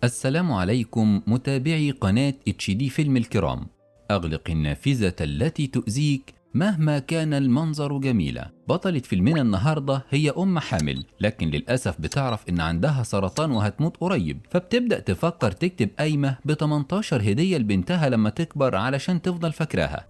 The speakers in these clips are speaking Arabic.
السلام عليكم متابعي قناة HD فيلم الكرام. أغلق النافذة التي تؤذيك مهما كان المنظر جميلا. بطلة فيلمنا النهاردة هي أم حامل، لكن للأسف بتعرف إن عندها سرطان وهتموت قريب، فبتبدأ تفكر تكتب قايمة ب 18 هدية لبنتها لما تكبر علشان تفضل فاكراها.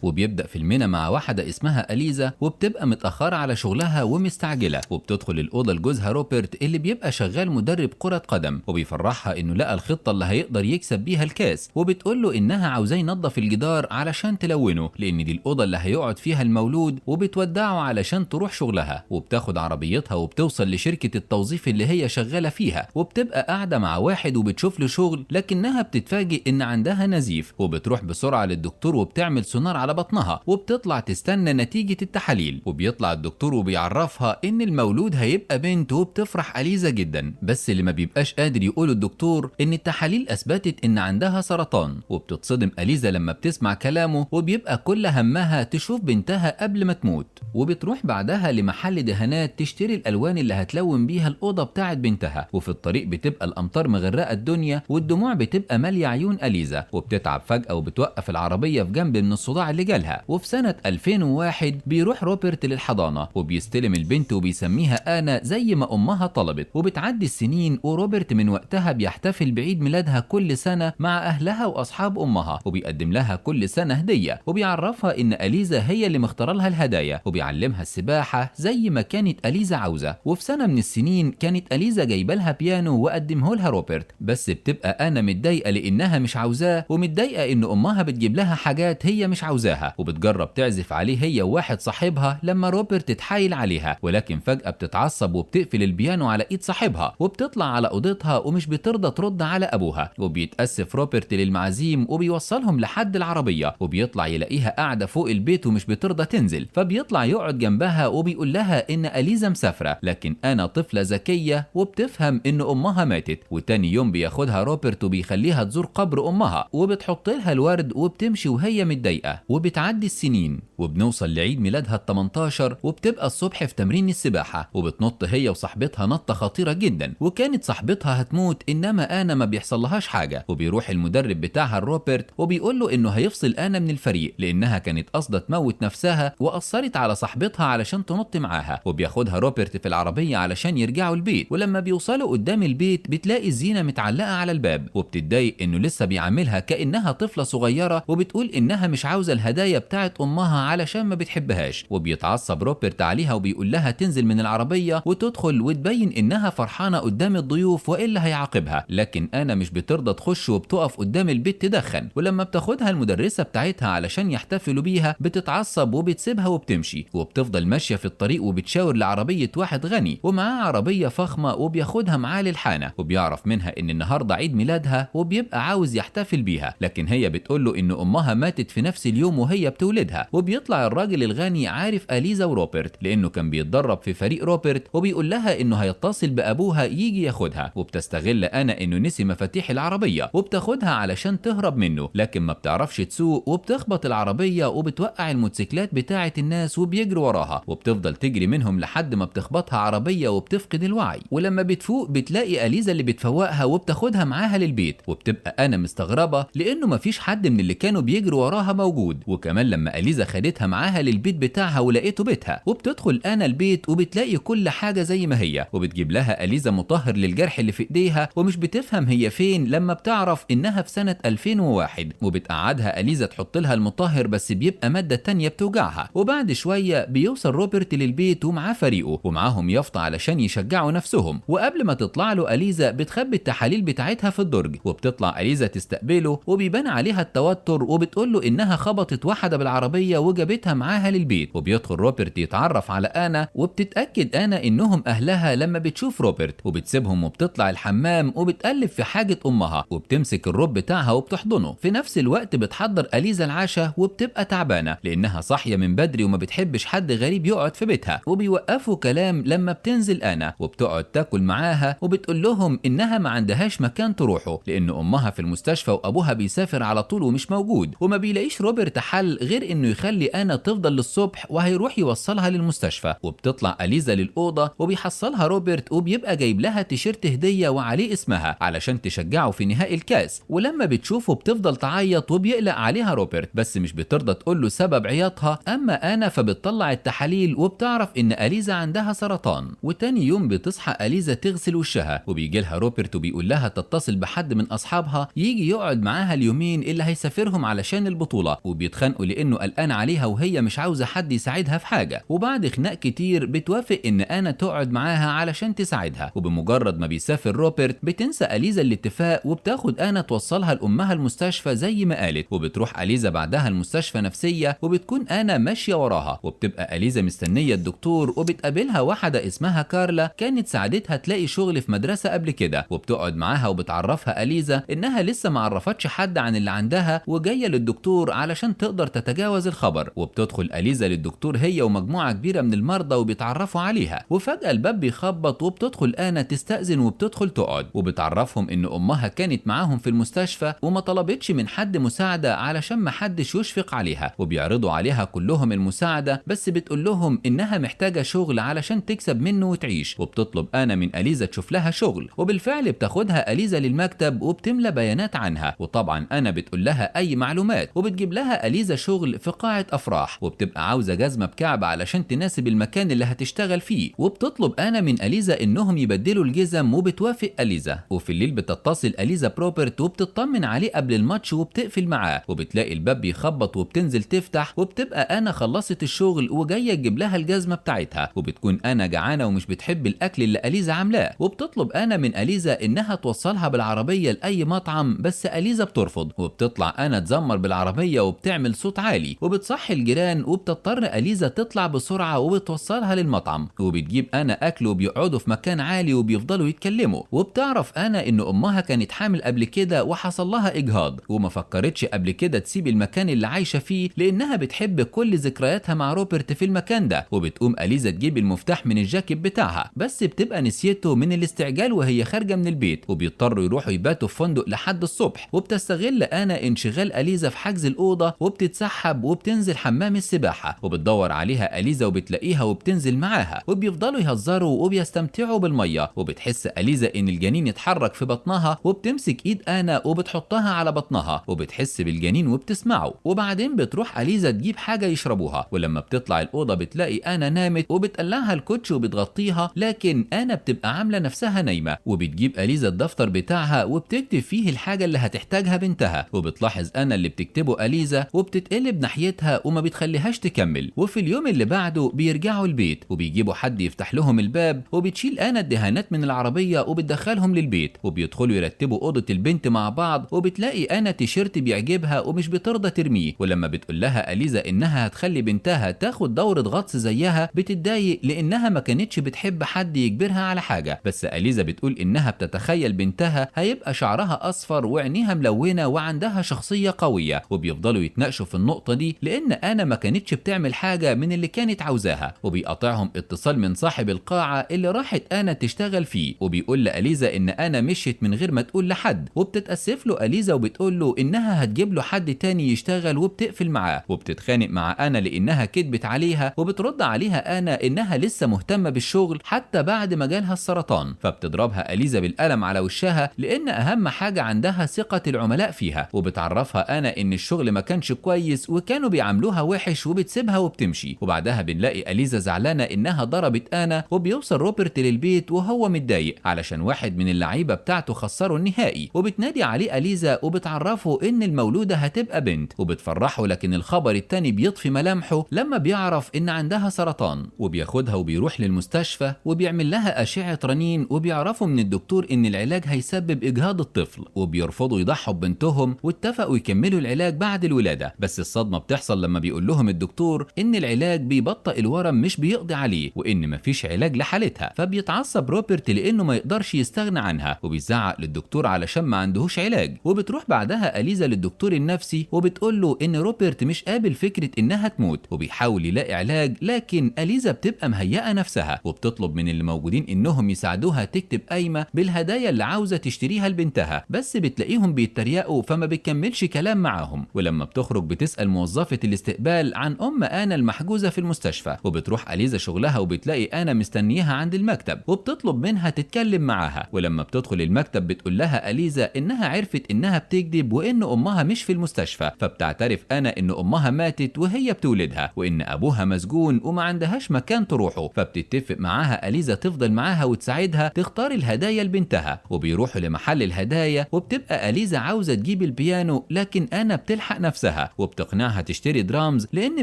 وبيبدأ فيلمنا مع واحدة اسمها أليزا، وبتبقى متأخرة على شغلها ومستعجلة، وبتدخل الأوضة لجوزها روبرت اللي بيبقى شغال مدرب كرة قدم، وبيفرحها إنه لقى الخطة اللي هيقدر يكسب بيها الكاس، وبتقول له إنها عاوزاه ينظف الجدار علشان تلونه لأن دي الأوضة اللي هيقعد فيها المولود، وبتودعه علشان تروح شغلها، وبتاخد عربيتها وبتوصل لشركة التوظيف اللي هي شغالة فيها، وبتبقى قاعدة مع واحد وبتشوف له شغل، لكنها بتتفاجئ إن عندها نزيف، وبتروح بسرعة للدكتور وبتعمل سونار على بطنها، وبتطلع تستنى نتيجة التحاليل، وبيطلع الدكتور وبيعرفها ان المولود هيبقى بنت، وبتفرح أليزا جدا. بس اللي ما بيبقاش قادر يقوله الدكتور ان التحاليل اثبتت ان عندها سرطان، وبتتصدم أليزا لما بتسمع كلامه، وبيبقى كل همها تشوف بنتها قبل ما تموت، وبتروح بعدها لمحل دهانات تشتري الالوان اللي هتلون بيها الأوضة بتاعت بنتها، وفي الطريق بتبقى الامطار مغرقة الدنيا، والدموع بتبقى مالية عيون أليزا، وبتتعب فجأة وبتوقف العربية في جنب من الصداع اللي جالها. وفي سنة 2001 بيروح روبرت للحضانة وبيستلم البنت وبيسميها آنا زي ما أمها طلبت، وبتعدي السنين وروبرت من وقتها بيحتفل بعيد ميلادها كل سنة مع أهلها وأصحاب أمها، وبيقدم لها كل سنة هدية، وبيعرفها إن أليزا هي اللي مختار لها الهدايا، وبيعلمها السباحة زي ما كانت أليزا عاوزة. وفي سنة من السنين كانت أليزا جايبه لها بيانو وقدمه لها روبرت، بس بتبقى آنا متضايقة لأنها مش عاوزاه، ومتضايقة إن أمها بتجيب لها حاجات هي مش عاوزاها، وبتجرب تعزف عليه هي وواحد صاحبها لما روبرت تتحايل عليها، ولكن فجأة بتتعصب وبتقفل البيانو على ايد صاحبها، وبتطلع على اوضتها ومش بترضى ترد على ابوها، وبيتأسف روبرت للمعازيم وبيوصلهم لحد العربية، وبيطلع يلاقيها قاعدة فوق البيت ومش بترضى تنزل، فبيطلع يقعد جنبها وبيقول لها ان أليزا مسافرة، لكن أنا طفلة ذكية وبتفهم ان امها ماتت. وتاني يوم بياخدها روبرت وبيخليها تزور قبر امها، وبتحط لها الورد وبتمشي وهي متضايقة. وبتعدي السنين وبنوصل لعيد ميلادها ال18، وبتبقى الصبح في تمرين السباحة، وبتنط هي وصاحبتها نطة خطيرة جدا، وكانت صاحبتها هتموت انما آنا ما بيحصلهاش حاجة. وبيروح المدرب بتاعها روبرت وبيقول له انه هيفصل آنا من الفريق لانها كانت قاصدة تموت نفسها واثرت على صاحبتها علشان تنط معاها، وبياخدها روبرت في العربية علشان يرجعوا البيت، ولما بيوصلوا قدام البيت بتلاقي الزينة متعلقة على الباب، وبتتضايق انه لسه بيعاملها كأنها طفلة صغيرة، وبتقول انها مش عاوزة الهدايا بتاعت امها علشان ما بتحبهاش. وبيتعصب روبرت عليها وبيقول لها تنزل من العربية وتدخل وتبين انها فرحانة قدام الضيوف والا هيعاقبها، لكن انا مش بترضى تخش وبتقف قدام البيت تدخن، ولما بتاخدها المدرسة بتاعتها علشان يحتفلوا بيها بتتعصب وبتسيبها وبتمشي، وبتفضل ماشية في الطريق وبتشاور لعربية واحد غني ومعاه عربية فخمة، وبياخدها معاه للحانة، وبيعرف منها ان النهاردة عيد ميلادها وبيبقى عاوز يحتفل بيها، لكن هي بتقول له ان امها ماتت في نفس اليوم وهي بتولدها. وبيطلع الراجل الغني عارف أليزا وروبرت لانه كان بيتدرب في فريق روبرت، وبيقول لها انه هيتصل بابوها يجي ياخدها، وبتستغل انا انه نسي مفاتيح العربية وبتاخدها علشان تهرب منه، لكن ما بتعرفش تسوق وبتخبط العربية وبتوقع الموتوسيكلات بتاعة الناس وبيجروا وراها، وبتفضل تجري منهم لحد ما بتخبطها عربية وبتفقد الوعي. ولما بتفوق بتلاقي أليزا اللي بتفوقها وبتاخدها معاها للبيت، وبتبقى انا مستغربة لانه مفيش حد من اللي كانوا بيجروا وراها موجود. وكمان لما أليزا خدتها معاها للبيت بتاعها ولقيته بيتها، وبتدخل انا البيت وبتلاقي كل حاجة زي ما هي، وبتجيب لها أليزا مطهر للجرح اللي في ايديها، ومش بتفهم هي فين لما بتعرف انها في سنة 2001، وبتقعدها أليزا تحط لها المطهر بس بيبقى مادة تانية بتوجعها. وبعد شوية بيوصل روبرت للبيت ومعاه فريقه ومعاهم يافطة علشان يشجعوا نفسهم، وقبل ما تطلع له أليزا بتخبي التحاليل بتاعتها في الدرج، وبتطلع أليزا تستقبله وبيبان عليها التوتر، وبتقول له انها خبطت واحدة بالعربية وجابتها معاها للبيت. وبيدخل روبرت يتعرف على آنا، وبتتأكد آنا انهم اهلها لما بتشوف روبرت، وبتسيبهم وبتطلع الحمام وبتقلب في حاجة امها، وبتمسك الروب بتاعها وبتحضنه. في نفس الوقت بتحضر أليزا العشاء وبتبقى تعبانة لانها صاحية من بدري وما بتحبش حد غريب يقعد في بيتها، وبيوقفوا كلام لما بتنزل آنا وبتقعد تاكل معاها، وبتقول لهم انها ما عندهاش مكان تروحه لان امها في المستشفى وابوها بيسافر على طول ومش موجود، وما بيلاقيش روبرت حل غير انه يخلي انا تفضل للصبح وهيروح يوصلها للمستشفى. وبتطلع أليزا للأوضة وبيحصلها روبرت وبيبقى جايب لها تيشيرت هدية وعليه اسمها علشان تشجعه في نهائي الكاس. ولما بتشوفه بتفضل تعيط وبيقلق عليها روبرت، بس مش بترضى تقول له سبب عياطها. اما انا فبتطلع التحاليل وبتعرف ان أليزا عندها سرطان. وتاني يوم بتصحى أليزا تغسل وشها وبيجي لها روبرت وبيقول لها تتصل بحد من اصحابها يجي يقعد معاها اليومين اللي هيسافرهم علشان البطولة، وبيتخانقوا لانه قلقان عليها وهي مش عاوزة حد يساعدها في حاجة. وبعد خناق كتير بتوافق ان انا تقعد معاها علشان تساعدها. وبمجرد ما بيسافر روبرت بتنسى أليزا الاتفاق وبتاخد انا توصلها لامها المستشفى زي ما قالت. وبتروح أليزا بعدها المستشفى نفسية وبتكون انا ماشية وراها. وبتبقى أليزا مستنية الدكتور وبتقابلها واحدة اسمها كارلا كانت ساعدتها تلاقي شغل في مدرسة قبل كده. وبتقعد معاها وبتعرفها أليزا انها لسه ما عرفتش حد عن اللي عندها وجاية للدكتور علشان تقدر تتجاوز الخبر. وبتدخل أليزا للدكتور هي ومجموعة كبيرة من المرضى وبيتعرفوا عليها. وفجأة الباب بيخبط وبتدخل انا تستأذن وبتدخل تقعد. وبتعرفهم ان امها كانت معاهم في المستشفى وما طلبتش من حد مساعدة علشان ما حدش يشفق عليها. وبيعرضوا عليها كلهم المساعدة بس بتقول لهم انها محتاجة شغل علشان تكسب منه وتعيش. وبتطلب انا من أليزا تشوف لها شغل. وبالفعل بتاخدها أليزا للمكتب وبتملى بيانات عنها. وطبعا انا بتقول لها اي معلومات. وبتجيب لها أليزا شغل في قاعة افراح وبتبقى عاوزة جزمة بكعب علشان تناسب المكان اللي هتشتغل فيه. وبتطلب انا من أليزا انهم يبدلوا الجزم وبتوافق أليزا. وفي الليل بتتصل أليزا بروبرت وبتطمن عليه قبل الماتش وبتقفل معاه. وبتلاقي الباب بيخبط وبتنزل تفتح وبتبقى انا خلصت الشغل وجايه تجيب لها الجزمه بتاعتها. وبتكون انا جعانه ومش بتحب الاكل اللي أليزا عاملاه. وبتطلب انا من أليزا انها توصلها بالعربيه لاي مطعم بس أليزا بترفض. وبتطلع انا تزمر بالعربيه وبتعمل صوت عالي وبتصحي الجيران. وبتضطر أليزا تطلع بسرعه وبتوصلها للمطعم. وبتجيب انا اكل وبيقعدوا في مكان عالي وبيفضلوا يتكلموا. وبتعرف انا ان امها كانت حامل قبل كده وحصل لها اجهاض وما فكرتش قبل كده تسيب المكان اللي عايشه فيه لانها بتحب كل ذكرياتها مع روبرت في المكان ده. وبتقوم أليزا تجيب المفتاح من الجاكيت بتاعها بس بتبقى نسيته من الاستعجال وهي خارجه من البيت. وبيضطروا يروحوا يباتوا في فندق لحد الصبح. وبتستغل انا انشغال أليزا في حجز الاوضه وبتتسحب وبتنزل حمام السباحه. وبتدور عليها أليزا وبتلاقيها وبتنزل معاها وبيفضلوا يهزروا وبيستمتعوا بالميه. وبتحس أليزا ان الجنين اتحرك في بطنها وبتمسك ايد انا وبتحطها على بطنها وبتحس بالجنين وبتسمعه. وبعدين بتروح أليزا تجيب حاجه يشربوها. ولما بتطلع الاوضه بتلاقي انا نامت وبتقلعها الكوتش وبتغطيها لكن انا بتبقى عامله نفسها نايمه. وبتجيب أليزا الدفتر بتاعها وبتكتب فيه الحاجه اللي هتحتاجها بنتها. وبتلاحظ انا اللي بتكتبه أليزا وبتتقلب ناحيتها وما بتخليهاش تكمل. وفي اليوم اللي بعده بيرجعوا البيت وبيجيبوا حد يفتح لهم الباب. وبتشيل انا الدهانات من العربيه وبتدخلهم للبيت. وبيدخلوا يرتبوا اوضه البنت مع بعض. وبتلاقي انا تيشيرت بيعجبها ومش بترضى ترميه. ولما بتقول لها أليزا انها هتخلي بنتها تاخد دوره غطس زيها بتتضايق لانها ما كانتش بتحب حد يجبرها على حاجه. بس أليزا بتقول انها بتتخيل بنتها هيبقى شعرها اصفر وعينيها ملونه وعندها شخصيه قويه. وبيفضلوا يتناقشوا في النقطه دي لان انا ما كانتش بتعمل حاجه من اللي كانت عاوزاها. وبيقاطعهم اتصال من صاحب القاعه اللي راحت انا تشتغل فيه. وبيقول لأليزا ان انا مشيت من غير ما تقول لحد. وبتتأسف له أليزا وبتقول له انها هتجيب له حد تاني يشتغل وبتقفل معاه. وبتتخانق مع انا لانها كدبت عليها. وبترد عليها انا انها لسه مهتمه بالشغل حتى بعد ما جالها السرطان. فبتضربها أليزا بالقلم على وشها لان اهم حاجه عندها ثقه العملاء فيها. وبتعرفها انا ان الشغل ما كانش كويس وكانوا بيعاملوها وحش وبتسيبها وبتمشي. وبعدها بنلاقي أليزا زعلانه انها ضربت انا. وبيوصل روبرت للبيت وهو متضايق علشان واحد من اللعيبه بتاعته خسروا النهائي. وبتنادي عليه أليزا وبتعرفه ان المولوده هتبقى بنت. وبتفرحه لكن الخبر التاني بيطفي ملامحه لما بيعرف ان عندها سرطان. وبياخدها وبيروح للمستشفى وبيعمل لها أشعة رنين. وبيعرفوا من الدكتور ان العلاج هيسبب اجهاض الطفل. وبيرفضوا يضحوا ببنتهم واتفقوا يكملوا العلاج بعد الولاده. بس الصدمه بتحصل لما بيقول لهم الدكتور ان العلاج بيبطئ الورم مش بيقضي عليه وان مفيش علاج لحالتها. فبيتعصب روبرت لانه ما يقدرش يستغنى عنها وبيزعق للدكتور علشان ما عندهوش علاج. وبتروح بعدها أليزا للدكتور النفسي وبتقول له ان روبرت مش قابل فكره انها تموت وبيحاول يلاقي علاج. لكن أليزا بتبقى مهيئه نفسها وبتطلب من اللي موجودين انهم يساعدوها تكتب قايمه بالهدايا اللي عاوزه تشتريها لبنتها. بس بتلاقيهم بيتريقوا فما بتكملش كلام معاهم. ولما بتخرج وبتخرج بتسأل موظفة الاستقبال عن آنا المحجوزة في المستشفى، وبتروح أليزا شغلها وبتلاقي آنا مستنياها عند المكتب وبتطلب منها تتكلم معاها. ولما بتدخل المكتب بتقول لها أليزا إنها عرفت إنها بتكذب وإن أمها مش في المستشفى، فبتعترف آنا إن أمها ماتت وهي بتولدها وإن أبوها مسجون وما عندهاش مكان تروحه. فبتتفق معاها أليزا تفضل معاها وتساعدها تختار الهدايا لبنتها، وبيروحوا لمحل الهدايا وبتبقى أليزا عاوزة تجيب البيانو، لكن آنا بتلحق نفسها وبتقنعها تشتري درامز لأن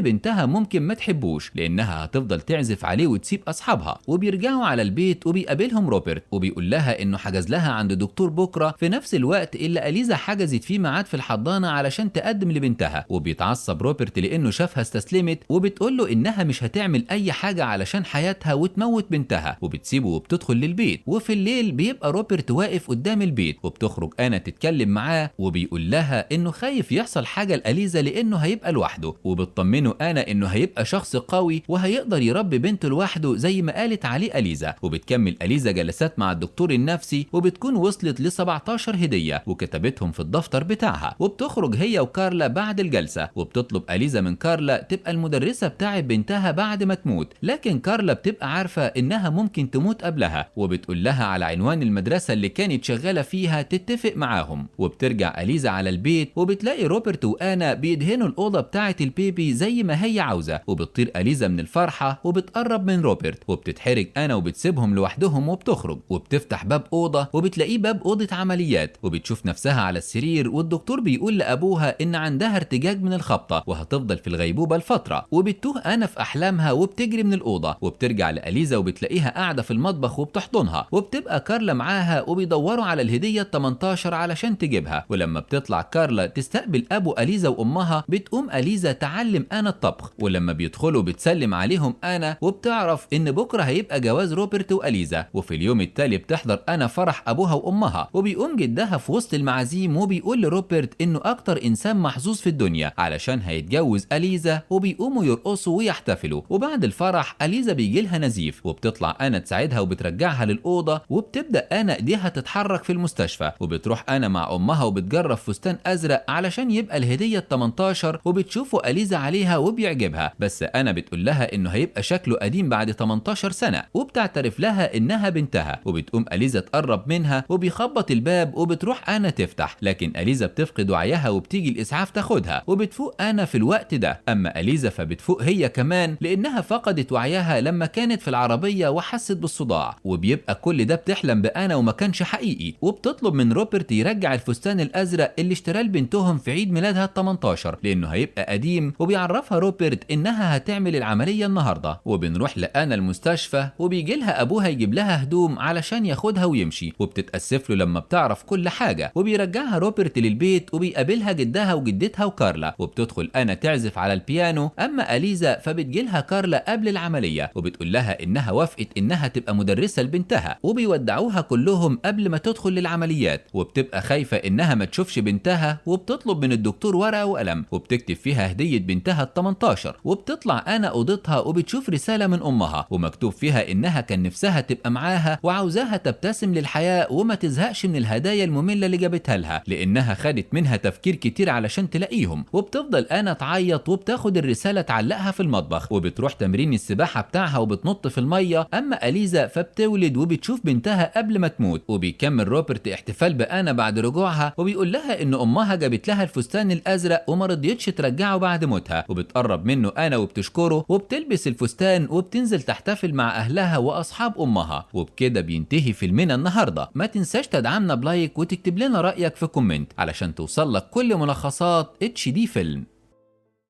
بنتها ممكن ما تحبوش لأنها هتفضل تعزف عليه وتسيب أصحابها. وبيرجعوا على البيت وبيقابلهم روبرت وبيقول لها إنه حجز لها عند دكتور بكرة في نفس الوقت اللي أليزا حجزت فيه ميعاد في الحضانة علشان تقدم لبنتها. وبيتعصب روبرت لأنه شافها استسلمت وبتقول له إنها مش هتعمل أي حاجة علشان حياتها وتموت بنتها، وبتسيبه وبتدخل للبيت. وفي الليل بيبقى روبرت واقف قدام البيت وبتخرج آنا تتكلم معاه وبيقول لها إنه خايف يحصل حاجة لأليزا لأنه هيبقى لوحده، وبتطمنه آنا إنه هيبقى شخص قوي وهيقدر يربي بنته لوحده زي ما قالت عليه أليزا. وبتكمل أليزا جلسات مع الدكتور النفسي وبتكون وصلت ل 17 هدية وكتبتهم في الدفتر بتاعها. وبتخرج هي وكارلا بعد الجلسة وبتطلب أليزا من كارلا تبقى المدرسة بتاعت بنتها بعد ما تموت، لكن كارلا بتبقى عارفة إنها ممكن تموت قبلها وبتقول لها على عنوان المدرسة اللي كانت شغالة فيها تتفق معاهم. وبترجع أليزا على البيت وبتلاقي روبرت وآنا بيدهنوا الأوضة بتاعت البيبي زي ما هي عاوزة، وبتطير أليزا من الفرحة وبتقرب من روبرت وبتتحرج آنا وبتسيبهم لوحدهم وبتخرج وبتفتح باب أوضة وبتلاقيه باب أوضة عمليات وبتشوف نفسها على السرير، والدكتور بيقول لأبوها إن عندها ارتجاج من الخبطة وهتفضل في الغيبوبة لفترة. وبتوه آنا في أحلامها وبتجري من الأوضة وبترجع لأليزا وبتلاقيها قاعدة في المطبخ وبتحضنها، وبتبقى كارلا معاها وبيدوروا على الهدية 18 علشان تجيبها. ولما بتطلع كارلا تستقبل أبو أليزا وأمها بتقوم أليزا تعلم آنا الطبخ، ولما بيدخلوا بتسلم عليهم آنا وبتعرف إن بكرة هيبقى جواز روبرت وأليزا. وفي اليوم التالي بتحضر آنا فرح أبوها وأمها، وبيقوم جدها في وسط المعازيم وبيقول لروبرت إنه أكتر إنسان محظوظ في الدنيا علشان هيتجوز أليزا، وبيقوموا يرقصوا ويحتفلوا. وبعد الفرح أليزا بيجيلها نزيف وبتطلع آنا تساعدها وبترجعها للأوضة، وبتبدأ آنا إيديها تتحرك في المستشفى. وبتروح آنا مع أمها وبتجرب فستان أزرق علشان يبقى الهدية 18، وبتشوفوا أليزا عليها وبيعجبها، بس آنا بتقول لها إنه هيبقى شكله قديم بعد 18 سنة، وبتعترف لها إنها بنتها. وبتقوم أليزا تقرب منها وبيخبط الباب وبتروح آنا تفتح، لكن أليزا بتفقد وعيها وبتيجي الإسعاف تاخدها وبتفوق آنا في الوقت ده. أما أليزا فبتفوق هي كمان لأنها فقدت وعيها لما كانت في العربية وحست بالصداع، وبيبقى كل ده بتحلم بآنا وما كانش حقيقي. وبتطلب من روبرت يرجع الفستان الأزرق اللي اشتراه لبنتهم في عيد ميلادها 18 لأنه هيبقى قديم، وبيعرفها روبرت إنها هتعمل العملية النهاردة. وبنروح لآنا المستشفى وبيجي لها أبوها يجيب لها هدوم علشان ياخدها ويمشي، وبتتأسف له لما بتعرف كل حاجة. وبيرجعها روبرت للبيت وبيقابلها جدها وجدتها وكارلا، وبتدخل آنا تعزف على البيانو. أما أليزا فبتجيلها كارلا قبل العملية وبتقول لها إنها وافقت إنها تبقى مدرسة لبنتها، وبيودعوها كلهم قبل ما تدخل للعمليات. وبتبقى خايفة إنها ما تشوفش بنتها وبتطلب من الدكتور ورقة وقلم وبتكتب فيها هدية بنتها 18. وبتطلع آنا أوضتها وبتشوف رسالة من أمها ومكتوب فيها إنها كان نفسها تبقى معاها وعاوزاها تبتسم للحياة وما تزهقش من الهدايا المملة اللي جابتها لها لأنها خدت منها تفكير كتير علشان تلاقيهم. وبتفضل آنا تعيط وبتاخد الرسالة تعلقها في المطبخ وبتروح تمرين السباحة بتاعها وبتنط في المية. أما أليزا فبتولد وبتشوف بنتها قبل ما تموت. وبيكمل روبرت احتفال بآنا بعد رجوعها وبيقول لها إن أمها جابت لها الفستان الأزرق وما رضيتش ترجعه بعد موتها، وبتقرب منه آنا وبتشكره وبتلبس الفستان وبتنزل تحتفل مع أهلها وأصحاب أمها. وبكده بينتهي فيلمنا النهاردة. ما تنساش تدعمنا بلايك وتكتب لنا رأيك في كومنت علشان توصل لك كل ملخصات HD فيلم.